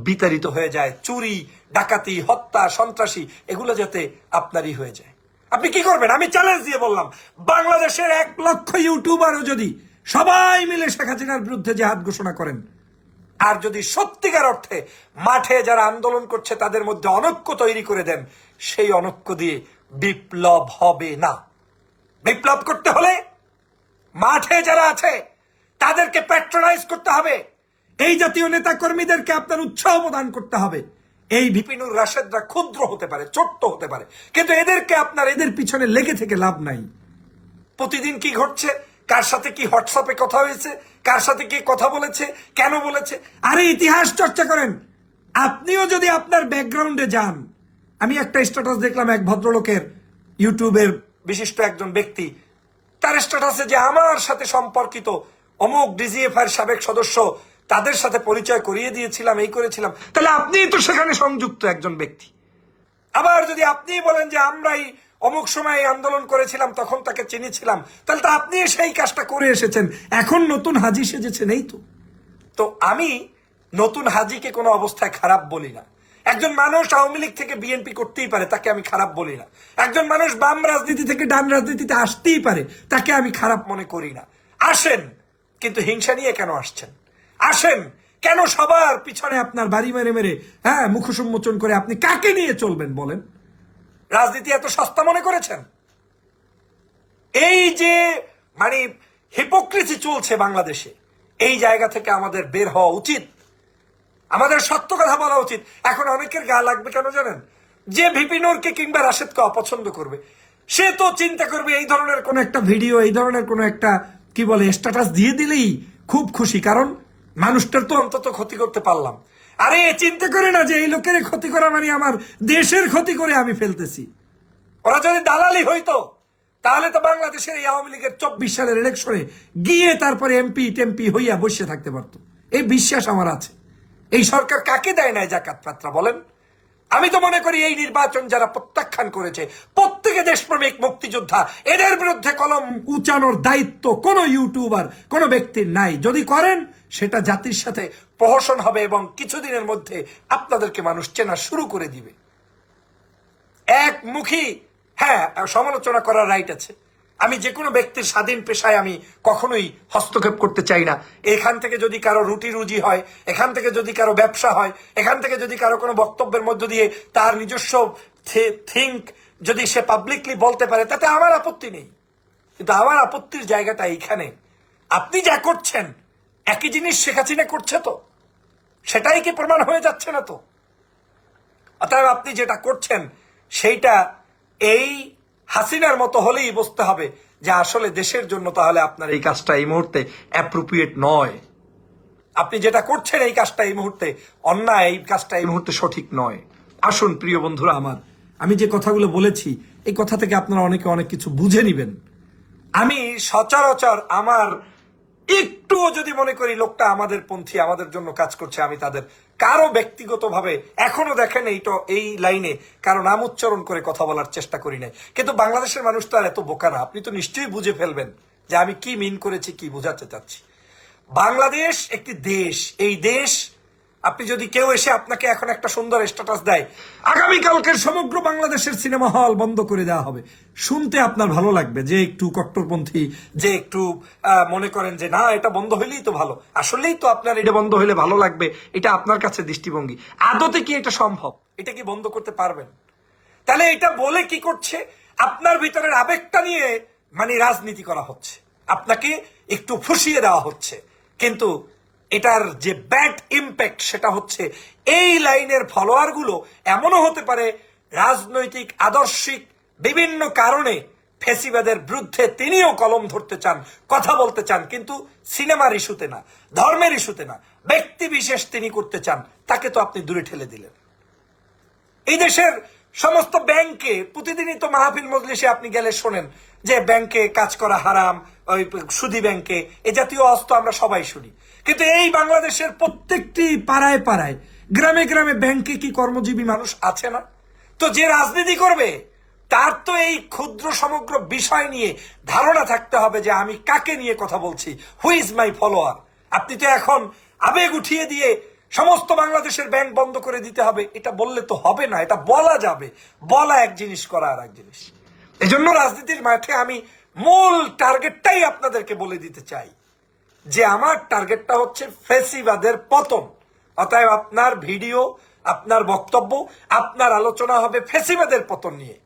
বিতাড়িত হয়ে যায়। চুরি, ডাকাতি, হত্যা, সন্ত্রাসী এগুলো যাতে আপনারই হয়ে যায়। আপনি কি করবেন? আমি চ্যালেঞ্জ দিয়ে বললাম, বাংলাদেশের 1 লক্ষ ইউটিউবারও যদি সবাই মিলে শেখ হাসিনার বিরুদ্ধে জিহাদ ঘোষণা করেন, আর যদি সত্যিকার অর্থে মাঠে যারা আন্দোলন করছে তাদের মধ্যে অনৈক্য তৈরি করে দেন, সেই অনৈক্য দিয়ে বিপ্লব হবে না। বিপ্লব করতে হলে মাঠে যারা আছে তাদেরকে প্যাট্রোনাইজ করতে হবে, এই জাতীয় নেতা কর্মীদেরকে আপনার উৎসাহ প্রদান করতে হবে। এই বিপিনুর রাশেদরা ক্ষুদ্র হতে পারে, ছোট্ট হতে পারে, কিন্তু এদেরকে আপনার এদের পিছনে লেগে থেকে লাভ নাই। প্রতিদিন কি ঘটছে, কার সাথে কি হোয়াটসঅ্যাপে কথা হয়েছে, কার সাথে কি কথা বলেছে, কেন বলেছে, আরে ইতিহাস চর্চা করেন। আপনিও যদি আপনার ব্যাকগ্রাউন্ডে যান, আমি একটা স্ট্যাটাস দেখলাম এক ভদ্রলোকের, ইউটিউবের বিশিষ্ট একজন ব্যক্তি, তার স্ট্যাটাসে যে আমার সাথে সম্পর্কিত অমুক ডিজিএফআই সাবেক সদস্য, তাদের সাথে পরিচয় করিয়ে দিয়েছিলাম, এই করেছিলাম। তাহলে আপনিই তো সেখানে সংযুক্ত একজন ব্যক্তি। আবার যদি আপনি বলেন যে আমরাই অমুক সময় আন্দোলন করেছিলাম, তখন তাকে চিনেছিলাম, তাহলে তো আপনি সেই কাজটা করে এসেছেন, এখন নতুন হাজি সেজেছেন, এই তো। তো আমি নতুন হাজিকে কোনো অবস্থায় খারাপ বলি না। একজন মানুষ আওয়ামী লীগ থেকে বিএনপি করতেই পারে, তাকে আমি খারাপ বলি না। একজন মানুষ বাম রাজনীতি থেকে ডান রাজনীতিতে আসতেই পারে, তাকে আমি খারাপ মনে করি না। আসেন, কিন্তু হিংসা নিয়ে কেন আসছেন? আসেন, কেন সবার পিছনে আপনার বাড়ি মেরে মেরে মুখোশ উন্মোচন করে আপনি কাকে নিয়ে চলবেন বলেন? রাজনীতি এত সস্তা মনে করেছেন? এই যে মানে হিপোক্রেসি চলছে বাংলাদেশে, এই জায়গা থেকে আমাদের বের হওয়া উচিত, আমাদের সত্য কথা বলা উচিত। এখন অনেকের গা লাগবে কেন জানেন? যে ভিপিনুরকে কিংবা রাশেদকে অপছন্দ করবে, সে তো চিন্তা করবে এই ধরনের কোন একটা ভিডিও, এই ধরনের কোন একটা কি বলে স্ট্যাটাস দিয়ে দিলেই খুব খুশি, কারণ মানুষটার তো অন্তত ক্ষতি করতে পারলাম। আরে চিন্তা করে না যে এই লোকের ক্ষতি করা মানে আমার দেশের ক্ষতি করে আমি ফেলতেছি। ওরা যদি দালালি হইতো, তাহলে তো বাংলাদেশের এই আওয়ামী লীগের 24 সালের ইলেকশনে গিয়ে তারপরে এমপি টেমপি হইয়া বসে থাকতে পারতো। এই বিশ্বাস আমার আছে। এই সরকার কাকে দেয় নাই জাকাত পাত্রা বলেন? আমি তো মনে করি এই নির্বাচন যারা প্রত্যাখ্যান করেছে প্রত্যেকে দেশপ্রেমিক মুক্তিযোদ্ধা, এদের বিরুদ্ধে কলম উঁচানোর দায়িত্ব কোন ইউটিউবার, কোন ব্যক্তির নাই। যদি করেন সেটা জাতির সাথে প্রহসন হবে এবং কিছুদিনের মধ্যে আপনাদেরকে মানুষ চেনা শুরু করে দিবে। একমুখী সমালোচনা করার রাইট আছে। আমি যে কোনো ব্যক্তির স্বাধীন পেশায় আমি কখনোই হস্তক্ষেপ করতে চাই না। এখান থেকে যদি কারো রুটি রুজি হয়, এখান থেকে যদি কারো ব্যবসা হয়, এখান থেকে যদি কারো কোনো বক্তব্যের মধ্য দিয়ে তার নিজস্ব থিঙ্ক যদি সে পাবলিকলি বলতে পারে, তাতে আমার আপত্তি নেই। কিন্তু আমার আপত্তির জায়গাটা এইখানে, আপনি যা করছেন একই জিনিস শেখ হাসিনা করছে, তো সেটাই কি প্রমাণ হয়ে যাচ্ছে না? তো অতএব আপনি যেটা করছেন সেইটা এই হাসিনার মতো হলেই বুঝতে হবে যে আসলে দেশের জন্য তাহলে আপনার এই কাজটা এই মুহূর্তে অ্যাপ্রোপ্রিয়েট নয়। আপনি যেটা করছেন এই কাজটা এই মুহূর্তে অন্যায়, এই কাজটা এই মুহূর্তে সঠিক নয়। আসুন প্রিয় বন্ধুরা আমার, আমি যে কথাগুলো বলেছি এই কথা থেকে আপনারা অনেকে অনেক কিছু বুঝে নিবেন। আমি সচরাচর আমার একটুও যদি মনে করি লোকটা আমাদের পন্থী, আমাদের জন্য কাজ করছে, আমি তাদের কারো ব্যক্তিগতভাবে এখনো দেখেন এই লাইনে কারো নাম উচ্চারণ করে কথা বলার চেষ্টা করি নাই। কিন্তু বাংলাদেশের মানুষ তো আর এত বোকা না, আপনি তো নিশ্চয়ই বুঝে ফেলবেন যে আমি কি মিন করেছি, কি বোঝাতে চাচ্ছি। বাংলাদেশ একটি দেশ, এই দেশ আপনি যদি কেউ এসে আপনাকে এখন একটা সুন্দর স্ট্যাটাস দেয়, আগামীকালকের সমগ্র বাংলাদেশের সিনেমা হল বন্ধ করে দেওয়া হবে, শুনতে আপনার ভালো লাগবে, যে একটু কট্টরপন্থী, যে একটু মনে করেন যে না এটা বন্ধ হইলেই তো ভালো। আসলেই তো আপনার এটা বন্ধ হইলে ভালো লাগবে, এটা আপনার কাছে দৃষ্টিভঙ্গি। আদতে কি এটা সম্ভব? এটা কি বন্ধ করতে পারবেন? তাহলে এটা বলে কি করছে? আপনার ভিতরের আবেগটা নিয়ে মানে রাজনীতি করা হচ্ছে, আপনাকে একটু ফুসিয়ে দেওয়া হচ্ছে। কিন্তু এটার যে ব্যাড ইম্প্যাক্ট সেটা হচ্ছে এই লাইনের ফলোয়ার গুলো এমনও হতে পারে রাজনৈতিক আদর্শিক বিভিন্ন কারণে ফেসিবাদের বিরুদ্ধে তিনিও কলম ধরতে চান, কথা বলতে চান, কিন্তু সিনেমার ইস্যুতে না, ধর্মের ইস্যুতে না, ব্যক্তি বিশেষ তিনি করতে চান, তাকে তো আপনি দূরে ঠেলে দিলেন। এই দেশের সমস্ত ব্যাংকে প্রতিদিনই তো মাহফিল মজলিসে আপনি গেলে শোনেন যে ব্যাংকে কাজ করা হারাম, ওই সুদী ব্যাংকে, এ জাতীয় অস্ত্র আমরা সবাই শুনি। কিন্তু এই বাংলাদেশের প্রত্যেকটি পাড়ায় পাড়ায়, গ্রামে গ্রামে ব্যাংকে কি কর্মজীবী মানুষ আছে না? তো যে রাজনীতি করবে তার তো এই ক্ষুদ্র সমগ্র বিষয় নিয়ে ধারণা থাকতে হবে যে আমি কাকে নিয়ে কথা বলছি, হু ইজ মাই ফলোয়ার। আপনি তো এখন আবেগ উঠিয়ে দিয়ে সমস্ত বাংলাদেশের ব্যাংক বন্ধ করে দিতে হবে, এটা বললে তো হবে না। এটা বলা যাবে, বলা এক জিনিস, করা আর এক জিনিস। এজন্য রাজনীতির মাঠে আমি মূল টার্গেটটাই আপনাদেরকে বলে দিতে চাই যে আমার টার্গেটটা হচ্ছে ফ্যাসিবাদের পতন। অতএব আপনার ভিডিও, আপনার বক্তব্য, আপনার আলোচনা হবে ফ্যাসিবাদের পতন নিয়ে।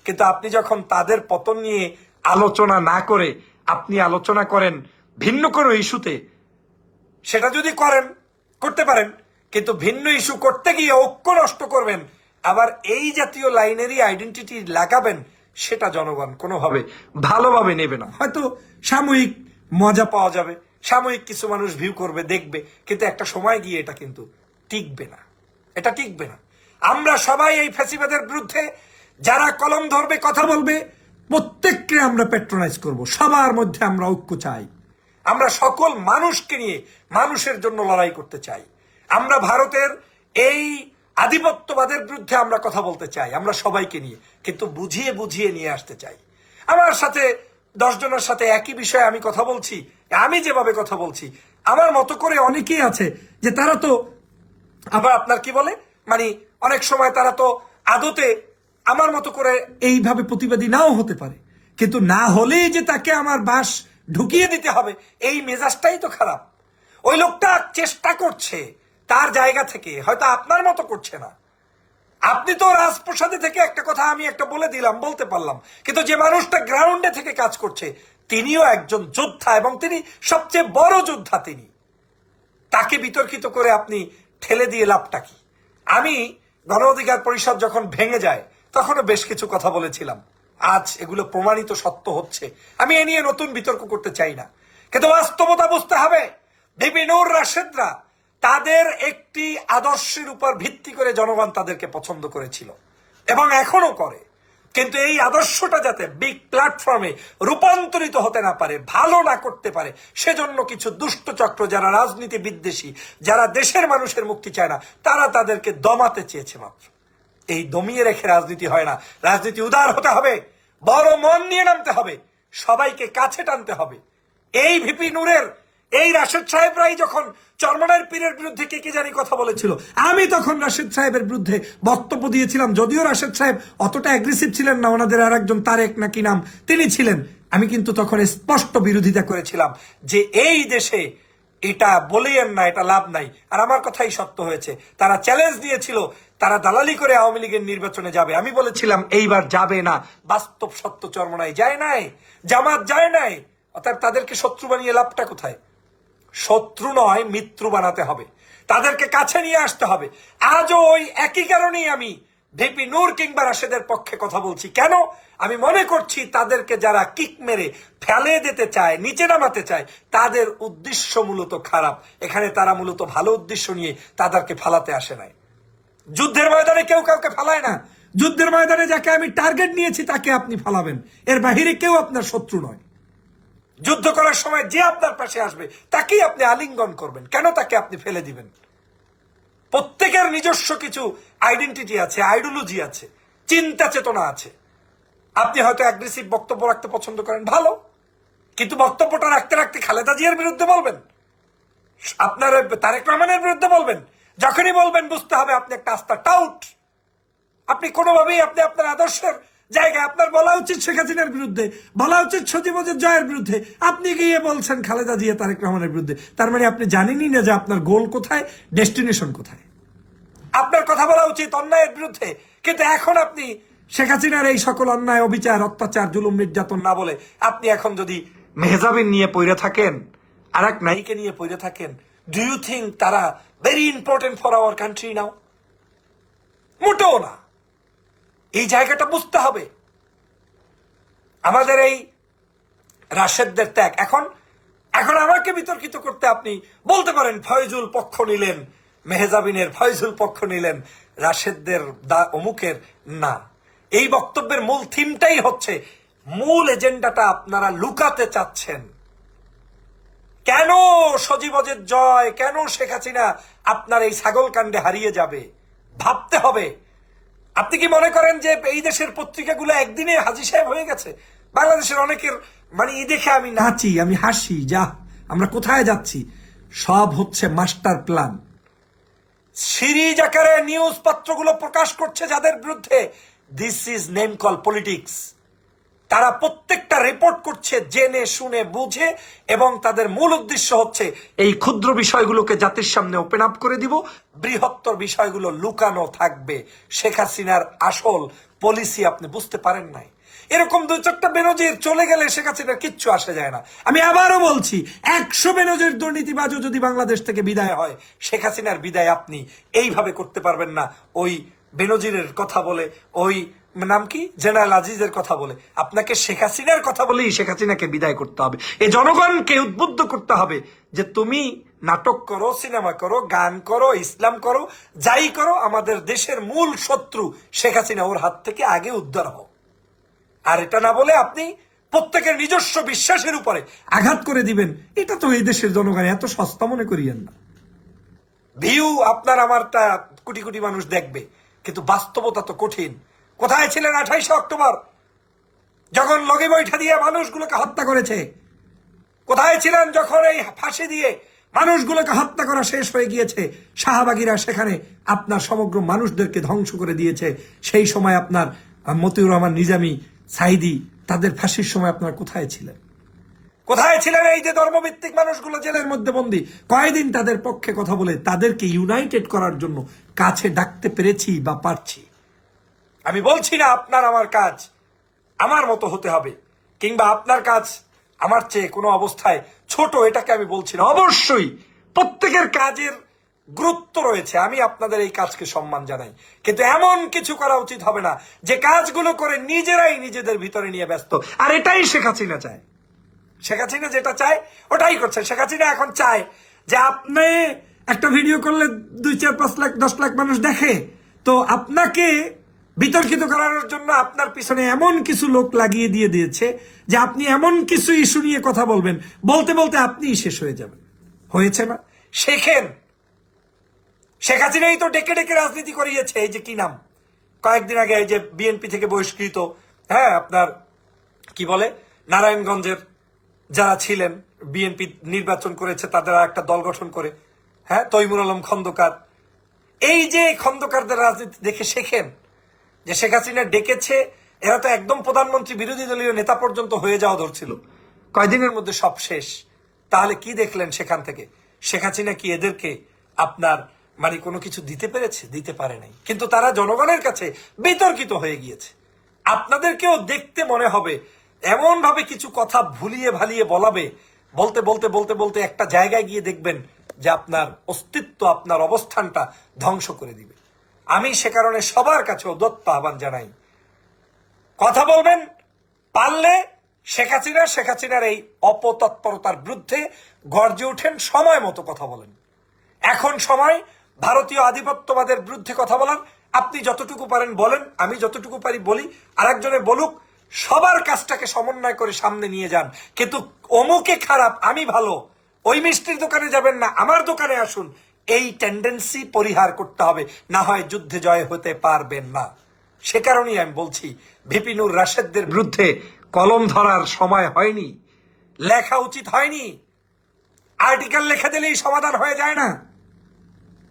কিন্তু আপনি যখন তাদের পতন নিয়ে আলোচনা না করে আপনি আলোচনা করেন ভিন্ন কোনো ইস্যুতে, সেটা যদি করতে পারেন, কিন্তু ভিন্ন ইস্যু করতে গিয়ে ঐক্য নষ্ট করবেন, আবার এই জাতীয় লাইনেরই আইডেন্টিটি লাগাবেন, সেটা জনগণ কোনোভাবে ভালোভাবে নেবে না। হয়তো সাময়িক মজা পাওয়া যাবে, সাময়িক কিছু মানুষ ভিউ করবে, দেখবে, কিন্তু একটা সময় গিয়ে এটা কিন্তু টিকবে না, এটা টিকবে না। আমরা সবাই এই ফ্যাসিবাদের বিরুদ্ধে যারা কলম ধরবে, কথা বলবে, প্রত্যেককে আমরা প্যাট্রোনাইজ করব। সবার মধ্যে আমরা ঐক্য চাই। আমরা সকল মানুষকে নিয়ে মানুষের জন্য লড়াই করতে চাই। আমরা ভারতের এই আধিপত্যবাদের বিরুদ্ধে আমরা কথা বলতে চাই, আমরা সবাইকে নিয়ে, কিন্তু বুঝিয়ে বুঝিয়ে নিয়ে আসতে চাই। আমার সাথে 10 জনের সাথে একই বিষয়ে আমি কথা বলছি, আমি যেভাবে কথা বলছি, আমার মতো করে অনেকেই আছে যে তারা তো আবার আপনার কি বলে, মানে অনেক সময় তারা তো আদতে আমার মতো করে এইভাবে প্রতিবাদী নাও হতে পারে, কিন্তু না হলেই যে তাকে আমার বাস ঢুকিয়ে দিতে হবে, এই মেজাজটাই তো খারাপ। ওই লোকটা চেষ্টা করছে তার জায়গা থেকে, হয়তো আপনার মতো করছে না। আপনি তো রাজপ্রসাদে থেকে একটা কথা আমি একটা বলে দিলাম, বলতে পারলাম, কিন্তু যে মানুষটা গ্রাউন্ডে থেকে কাজ করছে তিনিও একজন যোদ্ধা, এবং তিনি সবচেয়ে বড় যোদ্ধা। তিনি, তাকে বিতর্কিত করে আপনি ঠেলে দিয়ে লাভটা কি? আমি গণ অধিকার পরিষদ যখন ভেঙে যায় তখনও বেশ কিছু কথা বলেছিলাম, আজ এগুলো প্রমাণিত সত্য হচ্ছে। আমি এ নিয়ে নতুন বিতর্ক করতে চাই না, কিন্তু বাস্তবতা বুঝতে হবে। ভিপি নূর রাশেদরা তাদের একটি আদর্শের উপর ভিত্তি করে জনগণ তাদেরকে পছন্দ করেছিল এবং এখনো করে, কিন্তু এই আদর্শটা যাতে বিগ প্ল্যাটফর্মে রূপান্তরিত হতে না পারে, ভালো না করতে পারে, সেজন্য কিছু দুষ্ট চক্র, যারা রাজনীতি বিদ্বেষী, যারা দেশের মানুষের মুক্তি চায় না, তারা তাদেরকে দমাতে চেয়েছে মাত্র। এই দমিয়ে রেখে রাজনীতি হয় না। রাজনীতি উদার হতে হবে, বড় মন নিয়ে নামতে হবে, সবাইকে কাছে টানতে হবে। এই ভিপি নূরের, এই রাশেদ সাহেবরাই যখন চরমনাইয়ের পীরের বিরুদ্ধে কে জানি কথা বলেছিল, আমি তখন রাশেদ সাহেবের বিরুদ্ধে বক্তব্য দিয়েছিলাম। যদিও রাশেদ সাহেব অতটা অ্যাগ্রেসিভ ছিলেন না, ওনাদের আর একজন তারেক নাকি নাম তিনি ছিলেন, আমি কিন্তু তখন স্পষ্ট বিরোধিতা করেছিলাম যে এই দেশে এটা বলেন না, এটা লাভ নাই। আর আমার কথাই সত্য হয়েছে। তারা চ্যালেঞ্জ দিয়েছিল, তারা দালালি করে আওয়ামী লীগের নির্বাচনে যাবে, আমি বলেছিলাম এইবার যাবে না। বাস্তব সত্য, চরমনাই যায় নাই, জামাত যায় নাই। অর্থাৎ তাদেরকে শত্রু বানিয়ে লাভটা কোথায়? শত্রু নয়, মিত্র বানাতে হবে, তাদেরকে কাছে নিয়ে আসতে হবে। আজও ওই একই কারণেই আমি ভিপি নূর কিংবা রাশেদের পক্ষে কথা বলছি। কেন? আমি মনে করছি তাদেরকে যারা কিক মেরে ফেলে দিতে চায়, নিচে নামাতে চায়, তাদের উদ্দেশ্য মূলত খারাপ। এখানে তারা মূলত ভালো উদ্দেশ্য নিয়ে তাদেরকে ফালাতে আসে নাই। যুদ্ধের ময়দানে কেউ কাউকে ফালায় না। যুদ্ধের ময়দানে যাকে আমি টার্গেট নিয়েছি তাকে আপনি ফালাবেন, এর বাহিরে কেউ আপনার শত্রু নয়। যুদ্ধ করার সময় যে আপনার পাশে আসবে তাকেই আপনি আলিঙ্গন করবেন, কেন তাকে আপনি ফেলে দিবেন? প্রত্যেকের নিজস্ব কিছু আইডেন্টিটি আছে, আইডিওলজি আছে, চিন্তা চেতনা আছে। আপনি হয়তো অ্যাগ্রেসিভ বক্তব্য রাখতে পছন্দ করেন, ভালো, কিন্তু বক্তব্যটা রাখতে রাখতে খালেদা জিয়ার বিরুদ্ধে বলবেন, আপনার তারেক রহমানের বিরুদ্ধে বলবেন। যখনই বলবেন বুঝতে হবে আপনি একটা আস্থা টাউট। আপনি কোনোভাবেই আপনি আপনার আদর্শের জায়গায়, আপনার বলা উচিত শেখ হাসিনার বিরুদ্ধে, বলা উচিত সজীবজের জয়ের বিরুদ্ধে, আপনি গিয়ে বলছেন খালেদা জিয়া তারেক রহমানের বিরুদ্ধে। তার মানে আপনি জানেনই না যে আপনার গোল কোথায়, ডেস্টিনেশন কোথায়। আপনার কথা বলা উচিত অন্যায়ের বিরুদ্ধে, কিন্তু এখন আপনি শেখ হাসিনার এই সকল অন্যায়, অবিচার, অত্যাচার, জুলুম, নির্যাতন না বলে আপনি এখন যদি মেহজাবিন নিয়ে পড়ে থাকেন, আর এক নায়িকে নিয়ে পড়ে থাকেন, ডু ইউ থিঙ্ক তারা very important for our country now? মোটেও না। এই জায়গাটা বুঝতে হবে। আমাদের এই রাশেদদের ত্যাগ, এখন এখন আমাকে বিতর্কিত করতে আপনি বলতে পারেন ফয়জুল পক্ষ নিলেন, মেহজাবিনের ফয়জুল পক্ষ নিলেন, রাশেদদের অমুকের না। এই বক্তব্যের মূল থিমটাই হচ্ছে, মূল এজেন্ডাটা আপনারা লুকাতে চাচ্ছেন। কেন সজীবজের জয়, কেন শেখ হাসিনা আপনার এই ছাগল কাণ্ডে হারিয়ে যাবে ভাবতে হবে। আপনি কি মনে করেন যে এই দেশের পত্রিকাগুলো একদিনে হাজী সাহেব হয়ে গেছে? বাংলাদেশের অনেকের মানে এই দেখে আমি নাচি, আমি হাসি, যা আমরা কোথায় যাচ্ছি। সব হচ্ছে মাস্টার প্ল্যান। সিরিজ আকারে নিউজ পত্রগুলো প্রকাশ করছে যাদের বিরুদ্ধে, this is name call politics. তারা প্রত্যেকটা রিপোর্ট করছে জেনে শুনে বুঝে, এবং তাদের মূল উদ্দেশ্য হচ্ছে এই ক্ষুদ্র বিষয়গুলোকে জাতির সামনে ওপেন আপ করে দিব, বৃহত্তর বিষয়গুলো লুকানো থাকবে। শেখ হাসিনার আসল পলিসি আপনি বুঝতে পারেন নাই। এরকম 2-4টা বেনজির চলে গেলে শেখ হাসিনার কিচ্ছু আসে যায় না। আমি আবারও বলছি, 100 বেনজির দুর্নীতিবাজও যদি বাংলাদেশ থেকে বিদায় হয়, শেখ হাসিনার বিদায় আপনি এইভাবে করতে পারবেন না। ওই বেনজিরের কথা বলে, ওই নাম কি জেনারেল আজিজের কথা বলে, আপনাকে শেখ হাসিনার কথা বলেই শেখ হাসিনাকে বিদায় করতে হবে। এই জনগণকে উদ্বুদ্ধ করতে হবে যে তুমি নাটক করো, সিনেমা করো, গান করো, ইসলাম করো, যাই করো, আমাদের দেশের মূল শত্রু শেখ হাসিনা, ওর হাত থেকে আগে উদ্ধার হও। আর এটা না বলে আপনি প্রত্যেকের নিজস্ব বিশ্বাসের উপরে আঘাত করে দিবেন, এটা তো এই দেশের জনগণ এত সস্তা মনে করিয়েন না। ভিউ আপনার আমারটা কোটি কোটি মানুষ দেখবে, কিন্তু বাস্তবতা তো কঠিন। কোথায় ছিলেন 28 অক্টোবর যখন লগে বৈঠা দিয়ে মানুষগুলোকে হত্যা করেছে? কোথায় ছিলেন যখন এই ফাঁসি দিয়ে মানুষগুলোকে হত্যা করা শেষ হয়ে গিয়েছে? শাহবাগীরা সেখানে আপনার সমগ্র মানুষদেরকে ধ্বংস করে দিয়েছে। সেই সময় আপনার মতিউর রহমান নিজামী, সাইদি, তাদের ফাঁসির সময় আপনার কোথায় ছিলেন? কোথায় ছিলেন এই যে ধর্মভিত্তিক মানুষগুলো জেলের মধ্যে বন্দী? কয়দিন তাদের পক্ষে কথা বলে তাদেরকে ইউনাইটেড করার জন্য কাছে ডাকতে পেরেছি বা পারছি? আমি বলছি না আপনার আমার কাজ আমার মতো হতে হবে, কিংবা আপনার কাজ আমার চেয়ে কোনো অবস্থায় ছোট, এটাকে আমি বলছি না। অবশ্যই প্রত্যেকের কাজের গুরুত্ব রয়েছে, আমি আপনাদের এই কাজকে সম্মান জানাই, কিন্তু এমন কিছু করা উচিত হবে না যে কাজগুলো করে নিজেরাই নিজেদের ভিতরে নিয়ে ব্যস্ত। আর এটাই শেখ হাসিনা চায়। শেখ হাসিনা যেটা চায় ওটাই করছে। শেখ হাসিনা এখন চায় যে আপনি একটা ভিডিও করলে 2, 4, 5 লাখ 10 লাখ মানুষ দেখে, তো আপনাকে বিতর্কিত করার জন্য আপনার পিছনে এমন কিছু লোক লাগিয়ে দিয়ে দিয়েছে যে আপনি এমন কিছু ইস্যু নিয়ে কথা বলবেন, বলতে বলতে আপনিই শেষ হয়ে যাবেন। হয়েছে না? শেখেন। শেখ হাসিনাই তো ডেকে ডেকে রাজনীতি করিয়েছে। এই যে কি নাম, কয়েকদিন আগে এই যে বিএনপি থেকে বহিষ্কৃত, হ্যাঁ আপনার কি বলে, নারায়ণগঞ্জের যারা ছিলেন, বিএনপি নির্বাচন করেছে, তাদের একটা দল গঠন করে, হ্যাঁ, তৈমুর আলম খন্দকার। এই যে খন্দকারদের রাজনীতি দেখে শেখেন যে শেখ হাসিনা ডেকেছে, এরা তো একদম প্রধানমন্ত্রী, বিরোধী দলীয় নেতা পর্যন্ত হয়ে যাওয়া ধরছিল, কয়দিনের মধ্যে সব শেষ। তাহলে কি দেখলেন সেখান থেকে? শেখ হাসিনা কি এদেরকে আপনার মানে কোনো কিছু দিতে পেরেছে? দিতে পারে নাই, কিন্তু তারা জনগণের কাছে বিতর্কিত হয়ে গিয়েছে। আপনাদেরকেও দেখতে মনে হবে এমন ভাবে কিছু কথা ভুলিয়ে ভালিয়ে বলাবে, বলতে বলতে বলতে বলতে একটা জায়গায় গিয়ে দেখবেন যে আপনার অস্তিত্ব, আপনার অবস্থানটা ধ্বংস করে দিবে। আমি সে কারণে সবার কাছে উদ্যত আহ্বান জানাই, কথা বলবেন পারলে শেখ হাসিনার এই অপতৎপরতার বিরুদ্ধে গর্জে উঠেন, সময় মতো কথা বলেন। এখন সময় ভারতীয় আধিপত্যবাদের বিরুদ্ধে কথা বলার। আপনি যতটুকু পারেন বলেন, আমি যতটুকু পারি বলি, আরেকজনে বলুক, সবার কাজটাকে সমন্বয় করে সামনে নিয়ে যান। কিন্তু অমুকে খারাপ আমি ভালো, ওই মিষ্টির দোকানে যাবেন না, আমার দোকানে আসুন, এই টেন্ডেন্সি পরিহার করতে হবে, না হয় যুদ্ধে জয় হতে পারবেন না। সে কারণেই আমি বলছি, ভিপি নূর রাশেদদের বিরুদ্ধে কলম ধরার সময় হয়নি, লেখা উচিত হয়নি। আর্টিকেল লিখে দিলেই সমাধান হয়ে যায় না,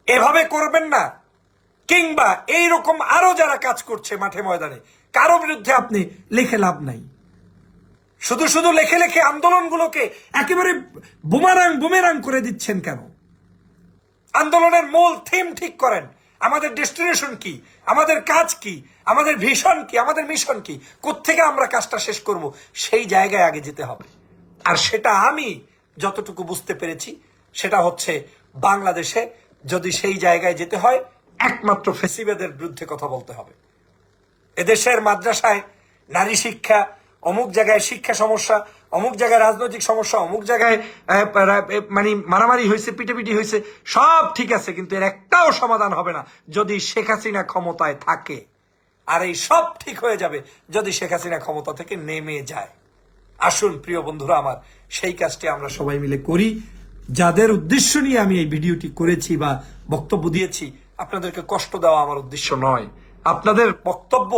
এভাবে করবেন না। কিংবা এইরকম আরো যারা কাজ করছে মাঠে ময়দানে, কারো বিরুদ্ধে আপনি লিখে লাভ নাই। শুধু শুধু লেখে লেখে আন্দোলনগুলোকে একেবারে বুমেরাং করে দিচ্ছেন কেন? আন্দোলনের মূল থিম ঠিক করেন। আমাদের ডেস্টিনেশন কি, আমাদের কাজ কি, আমাদের ভিশন কি, আমাদের মিশন কি, কোত্থেকে আমরা কাজটা শেষ করব, সেই জায়গায় আগে যেতে হবে। আর সেটা আমি যতটুকু বুঝতে পেরেছি, সেটা হচ্ছে বাংলাদেশে যদি সেই জায়গায় যেতে হয়, একমাত্র ফেসিবাদের বিরুদ্ধে কথা বলতে হবে। এদেশের মাদ্রাসায় নারী শিক্ষা, অমুক জায়গায় শিক্ষা সমস্যা, অমুক জায়গায় রাজনৈতিক সমস্যা, অমুক জায়গায় মানে মারামারি হয়েছে, পিটাপিটি হয়েছে, সব ঠিক আছে, কিন্তু এর একটাও সমাধান হবে না যদি শেখ হাসিনা ক্ষমতায় থাকে। আর এই সব ঠিক হয়ে যাবে যদি শেখ হাসিনা ক্ষমতা থেকে নেমে যায়। আসুন প্রিয় বন্ধুরা আমার, সেই কাজটি আমরা সবাই মিলে করি। যাদের উদ্দেশ্য নিয়ে আমি এই ভিডিওটি করেছি বা বক্তব্য দিয়েছি, আপনাদেরকে কষ্ট দেওয়া আমার উদ্দেশ্য নয়। আপনাদের বক্তব্য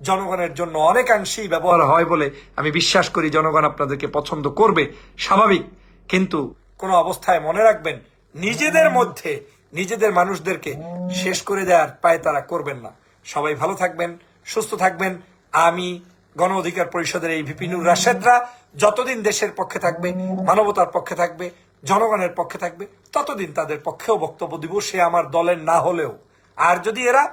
জনগণের জন্য অনেকাংশেই ব্যবহার হয় বলে আমি বিশ্বাস করি। জনগণ আপনাদেরকে পছন্দ করবে, স্বাভাবিক। কিন্তু কোনো অবস্থায় মনে রাখবেন, নিজেদের মধ্যে নিজেদের মানুষদেরকে শেষ করে দেওয়ার পায়তারা করবেন না। সবাই ভালো থাকবেন, সুস্থ থাকবেন। আমি গণ অধিকার পরিষদের এই ভিপি নূর রাশেদরা যতদিন দেশের পক্ষে থাকবে, মানবতার পক্ষে থাকবে, জনগণের পক্ষে থাকবে, ততদিন তাদের পক্ষেও বক্তব্য দিব, সে আমার দলের না হলেও। আর যদি এরা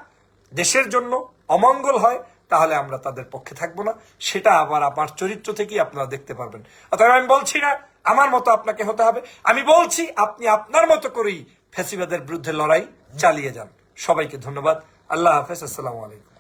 দেশের জন্য অমঙ্গল হয়, তাহলে আমরা তাদের পক্ষে থাকবো না। সেটা আবার আমার চরিত্র থেকেই আপনারা দেখতে পারবেন। অতএব আমি বলছি না আমার মতো আপনাকে হতে হবে, আমি বলছি আপনি আপনার মতো করেই ফ্যাসিবাদের বিরুদ্ধে লড়াই চালিয়ে যান। সবাইকে ধন্যবাদ। আল্লাহ হাফেজ। আসসালামু আলাইকুম।